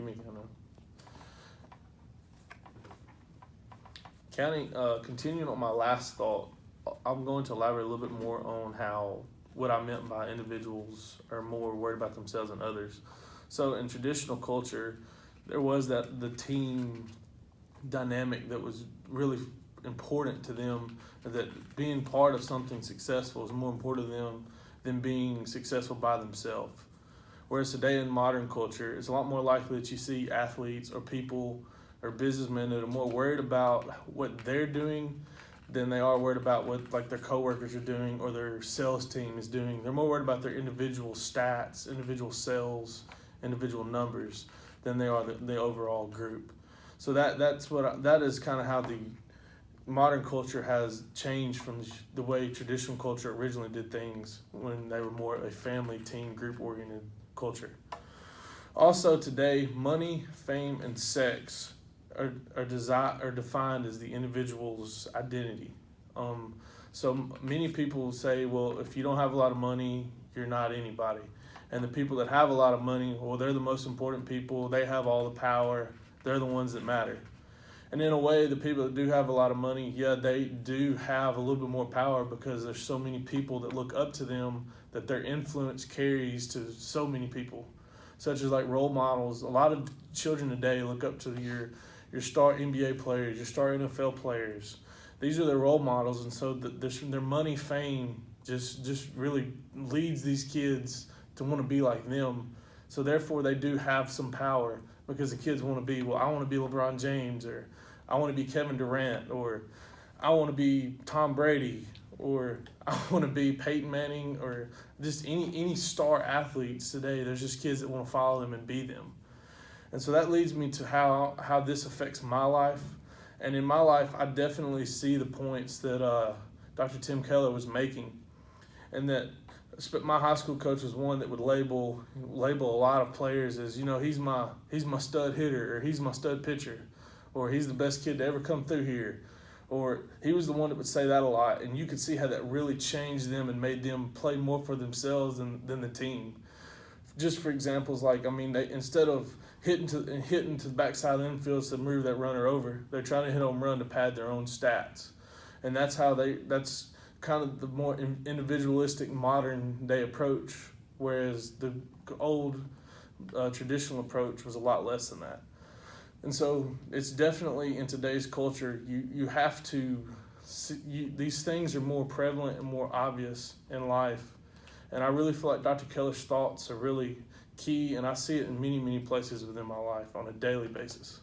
Give me continuing on my last thought, I'm going to elaborate a little bit more on what I meant by individuals are more worried about themselves than others. So in traditional culture, there was the team dynamic that was really important to them, that being part of something successful is more important to them than being successful by themselves. Whereas today in modern culture, it's a lot more likely that you see athletes or people or businessmen that are more worried about what they're doing than they are worried about what like their coworkers are doing or their sales team is doing. They're more worried about their individual stats, individual sales, individual numbers than they are the overall group. So that is kind of how the modern culture has changed from the way traditional culture originally did things when they were more a family, team, group oriented culture. Also today, money, fame, and sex are defined as the individual's identity. So many people say, well, if you don't have a lot of money, you're not anybody. And the people that have a lot of money, well, they're the most important people. They have all the power. They're the ones that matter. And in a way, the people that do have a lot of money, yeah, they do have a little bit more power because there's so many people that look up to them that their influence carries to so many people, such as like role models. A lot of children today look up to your star NBA players, your star NFL players. These are their role models, and so their money, fame just really leads these kids to want to be like them. So therefore, they do have some power because the kids want to be, well, I want to be LeBron James, or I want to be Kevin Durant, or I want to be Tom Brady, or I want to be Peyton Manning, or just any star athletes today. There's just kids that want to follow them and be them. And so that leads me to how this affects my life. And in my life, I definitely see the points that Dr. Tim Keller was making, and that my high school coach was one that would label a lot of players as, he's my stud hitter, or he's my stud pitcher, or he's the best kid to ever come through here, or he was the one that would say that a lot. And you could see how that really changed them and made them play more for themselves than the team. Just for examples, they, instead of hitting to the backside of the infield to move that runner over, they're trying to hit a home run to pad their own stats. And that's kind of the more individualistic modern day approach, whereas the old traditional approach was a lot less than that. And so it's definitely in today's culture, you have to see, these things are more prevalent and more obvious in life. And I really feel like Dr. Keller's thoughts are really key, and I see it in many, many places within my life on a daily basis.